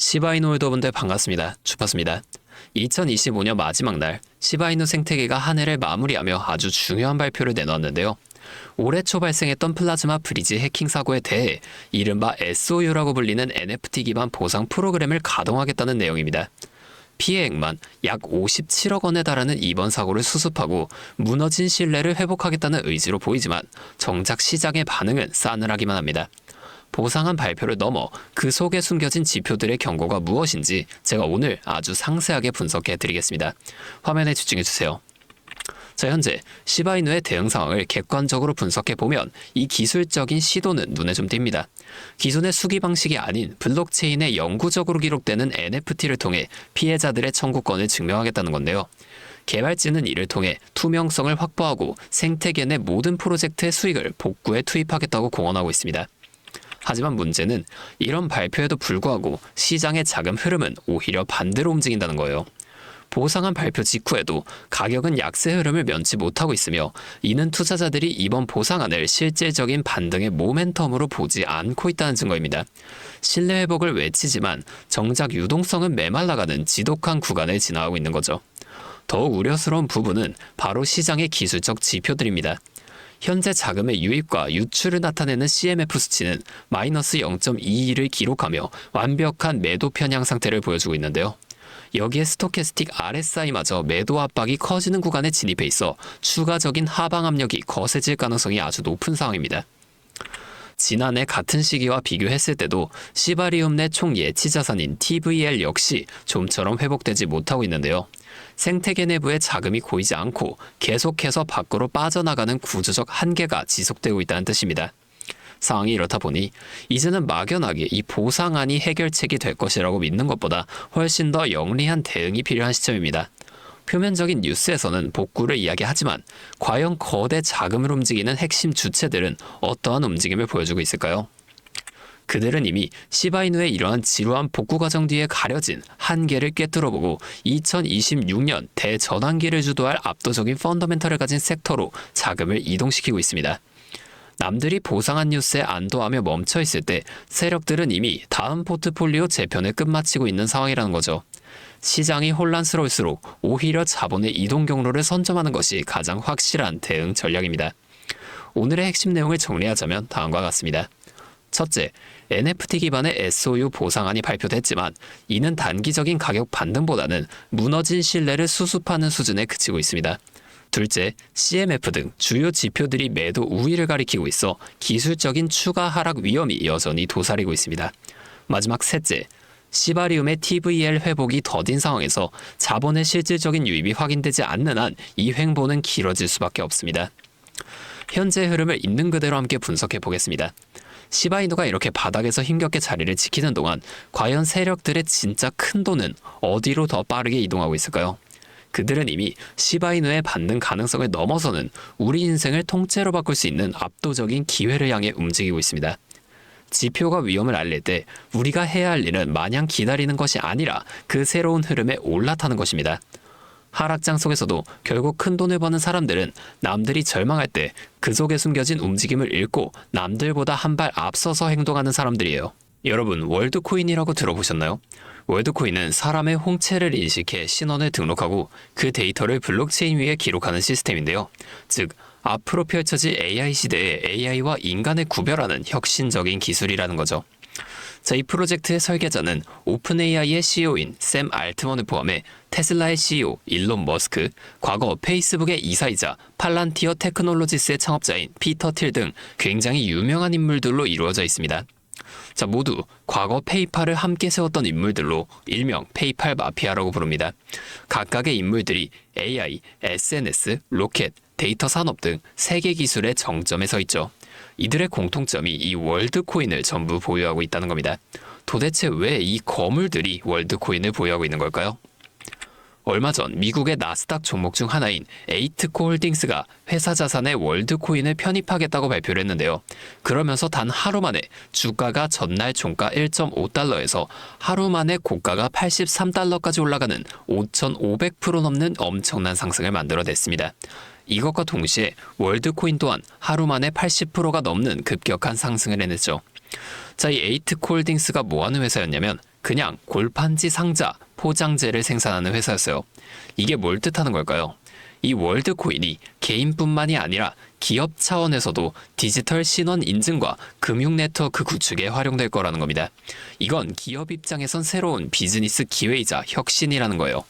시바이누 홀더분들 반갑습니다. 주파수입니다. 2025년 마지막 날 시바이누 생태계가 한 해를 마무리하며 아주 중요한 발표를 내놓았는데요. 올해 초 발생했던 플라즈마 브리지 해킹 사고에 대해 이른바 SOU라고 불리는 NFT 기반 보상 프로그램을 가동하겠다는 내용입니다. 피해액만 약 57억 원에 달하는 이번 사고를 수습하고 무너진 신뢰를 회복하겠다는 의지로 보이지만 정작 시장의 반응은 싸늘하기만 합니다. 보상한 발표를 넘어 그 속에 숨겨진 지표들의 경고가 무엇인지 제가 오늘 아주 상세하게 분석해 드리겠습니다. 화면에 집중해주세요. 자, 현재 시바이누의 대응 상황을 객관적으로 분석해 보면 이 기술적인 시도는 눈에 좀 띕니다. 기존의 수기 방식이 아닌 블록체인에 영구적으로 기록되는 NFT를 통해 피해자들의 청구권을 증명하겠다는 건데요. 개발진은 이를 통해 투명성을 확보하고 생태계 내 모든 프로젝트의 수익을 복구에 투입하겠다고 공언하고 있습니다. 하지만 문제는 이런 발표에도 불구하고 시장의 자금 흐름은 오히려 반대로 움직인다는 거예요. 보상한 발표 직후에도 가격은 약세 흐름을 면치 못하고 있으며 이는 투자자들이 이번 보상안을 실질적인 반등의 모멘텀으로 보지 않고 있다는 증거입니다. 신뢰 회복을 외치지만 정작 유동성은 메말라가는 지독한 구간을 지나가고 있는 거죠. 더욱 우려스러운 부분은 바로 시장의 기술적 지표들입니다. 현재 자금의 유입과 유출을 나타내는 CMF 수치는 마이너스 0.22를 기록하며 완벽한 매도 편향 상태를 보여주고 있는데요. 여기에 스토캐스틱 RSI마저 매도 압박이 커지는 구간에 진입해 있어 추가적인 하방 압력이 거세질 가능성이 아주 높은 상황입니다. 지난해 같은 시기와 비교했을 때도 시바리움 내 총 예치 자산인 TVL 역시 좀처럼 회복되지 못하고 있는데요. 생태계 내부에 자금이 고이지 않고 계속해서 밖으로 빠져나가는 구조적 한계가 지속되고 있다는 뜻입니다. 상황이 이렇다 보니 이제는 막연하게 이 보상안이 해결책이 될 것이라고 믿는 것보다 훨씬 더 영리한 대응이 필요한 시점입니다. 표면적인 뉴스에서는 복구를 이야기하지만 과연 거대 자금을 움직이는 핵심 주체들은 어떠한 움직임을 보여주고 있을까요? 그들은 이미 시바이누의 이러한 지루한 복구 과정 뒤에 가려진 한계를 꿰뚫어보고 2026년 대전환기를 주도할 압도적인 펀더멘털을 가진 섹터로 자금을 이동시키고 있습니다. 남들이 보상한 뉴스에 안도하며 멈춰있을 때 세력들은 이미 다음 포트폴리오 재편을 끝마치고 있는 상황이라는 거죠. 시장이 혼란스러울수록 오히려 자본의 이동 경로를 선점하는 것이 가장 확실한 대응 전략입니다. 오늘의 핵심 내용을 정리하자면 다음과 같습니다. 첫째, NFT 기반의 SOU 보상안이 발표됐지만 이는 단기적인 가격 반등보다는 무너진 신뢰를 수습하는 수준에 그치고 있습니다. 둘째, CMF 등 주요 지표들이 매도 우위를 가리키고 있어 기술적인 추가 하락 위험이 여전히 도사리고 있습니다. 마지막 셋째, 시바리움의 TVL 회복이 더딘 상황에서 자본의 실질적인 유입이 확인되지 않는 한 이 횡보는 길어질 수밖에 없습니다. 현재 흐름을 있는 그대로 함께 분석해 보겠습니다. 시바이누가 이렇게 바닥에서 힘겹게 자리를 지키는 동안 과연 세력들의 진짜 큰 돈은 어디로 더 빠르게 이동하고 있을까요? 그들은 이미 시바이누의 반등 가능성을 넘어서는 우리 인생을 통째로 바꿀 수 있는 압도적인 기회를 향해 움직이고 있습니다. 지표가 위험을 알릴 때 우리가 해야 할 일은 마냥 기다리는 것이 아니라 그 새로운 흐름에 올라타는 것입니다. 하락장 속에서도 결국 큰 돈을 버는 사람들은 남들이 절망할 때 그 속에 숨겨진 움직임을 읽고 남들보다 한 발 앞서서 행동하는 사람들이에요. 여러분, 월드코인이라고 들어보셨나요? 월드코인은 사람의 홍채를 인식해 신원을 등록하고 그 데이터를 블록체인 위에 기록하는 시스템인데요. 즉, 앞으로 펼쳐질 AI 시대에 AI와 인간을 구별하는 혁신적인 기술이라는 거죠. 자, 이 프로젝트의 설계자는 오픈AI의 CEO인 샘 알트먼을 포함해 테슬라의 CEO 일론 머스크, 과거 페이스북의 이사이자 팔란티어 테크놀로지스의 창업자인 피터 틸 등 굉장히 유명한 인물들로 이루어져 있습니다. 자, 모두 과거 페이팔을 함께 세웠던 인물들로 일명 페이팔 마피아라고 부릅니다. 각각의 인물들이 AI, SNS, 로켓, 데이터 산업 등 세계 기술의 정점에 서 있죠. 이들의 공통점이 이 월드코인을 전부 보유하고 있다는 겁니다. 도대체 왜 이 거물들이 월드코인을 보유하고 있는 걸까요? 얼마 전 미국의 나스닥 종목 중 하나인 에이트코 홀딩스가 회사 자산에 월드코인을 편입하겠다고 발표를 했는데요. 그러면서 단 하루 만에 주가가 전날 종가 1.5달러에서 하루 만에 고가가 83달러까지 올라가는 5,500% 넘는 엄청난 상승을 만들어냈습니다. 이것과 동시에 월드코인 또한 하루 만에 80%가 넘는 급격한 상승을 해냈죠. 자, 이 에이트코 홀딩스가 뭐하는 회사였냐면 그냥 골판지 상자, 포장재를 생산하는 회사였어요. 이게 뭘 뜻하는 걸까요? 이 월드코인이 개인뿐만이 아니라 기업 차원에서도 디지털 신원 인증과 금융 네트워크 구축에 활용될 거라는 겁니다. 이건 기업 입장에선 새로운 비즈니스 기회이자 혁신이라는 거예요.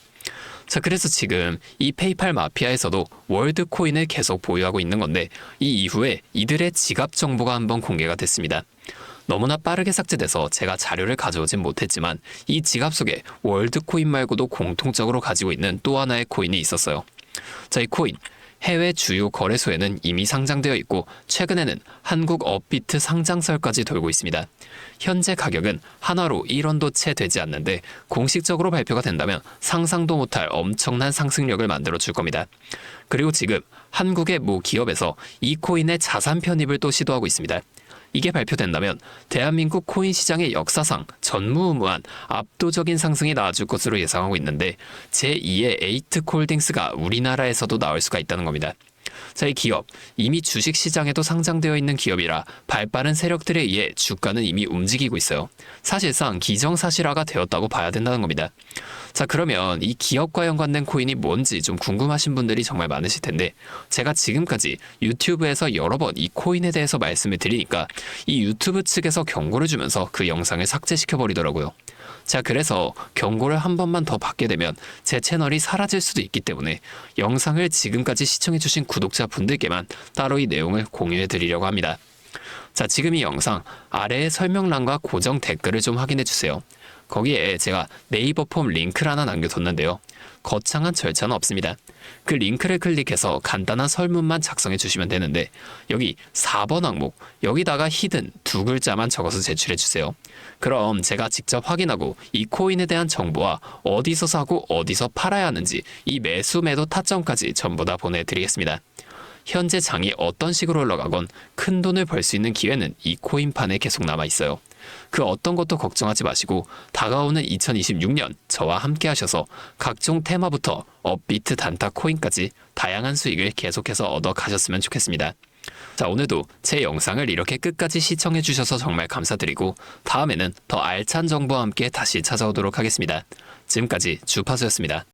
자, 그래서 지금 이 페이팔 마피아에서도 월드코인을 계속 보유하고 있는 건데 이 이후에 이들의 지갑 정보가 한번 공개가 됐습니다. 너무나 빠르게 삭제돼서 제가 자료를 가져오진 못했지만 이 지갑 속에 월드코인 말고도 공통적으로 가지고 있는 또 하나의 코인이 있었어요. 자, 이 코인 해외 주요 거래소에는 이미 상장되어 있고 최근에는 한국 업비트 상장설까지 돌고 있습니다. 현재 가격은 하나로 1원도 채 되지 않는데 공식적으로 발표가 된다면 상상도 못할 엄청난 상승력을 만들어 줄 겁니다. 그리고 지금 한국의 모 기업에서 이 코인의 자산 편입을 또 시도하고 있습니다. 이게 발표된다면 대한민국 코인 시장의 역사상 전무후무한 압도적인 상승이 나와줄 것으로 예상하고 있는데 제2의 에이트콜딩스가 우리나라에서도 나올 수가 있다는 겁니다. 자, 이 기업 이미 주식시장에도 상장되어 있는 기업이라 발빠른 세력들에 의해 주가는 이미 움직이고 있어요. 사실상 기정사실화가 되었다고 봐야 된다는 겁니다. 자, 그러면 이 기업과 연관된 코인이 뭔지 좀 궁금하신 분들이 정말 많으실 텐데 제가 지금까지 유튜브에서 여러 번 이 코인에 대해서 말씀을 드리니까 이 유튜브 측에서 경고를 주면서 그 영상을 삭제시켜 버리더라고요. 자, 그래서 경고를 한 번만 더 받게 되면 제 채널이 사라질 수도 있기 때문에 영상을 지금까지 시청해주신 구독자분들께만 따로 이 내용을 공유해 드리려고 합니다. 자, 지금 이 영상 아래의 설명란과 고정 댓글을 좀 확인해 주세요. 거기에 제가 네이버 폼 링크를 하나 남겨뒀는데요. 거창한 절차는 없습니다. 그 링크를 클릭해서 간단한 설문만 작성해 주시면 되는데 여기 4번 항목, 여기다가 히든 두 글자만 적어서 제출해 주세요. 그럼 제가 직접 확인하고 이 코인에 대한 정보와 어디서 사고 어디서 팔아야 하는지 이 매수 매도 타점까지 전부 다 보내드리겠습니다. 현재 장이 어떤 식으로 올라가건 큰 돈을 벌 수 있는 기회는 이 코인판에 계속 남아 있어요. 그 어떤 것도 걱정하지 마시고 다가오는 2026년 저와 함께 하셔서 각종 테마부터 업비트 단타 코인까지 다양한 수익을 계속해서 얻어 가셨으면 좋겠습니다. 자, 오늘도 제 영상을 이렇게 끝까지 시청해 주셔서 정말 감사드리고 다음에는 더 알찬 정보와 함께 다시 찾아오도록 하겠습니다. 지금까지 주파수였습니다.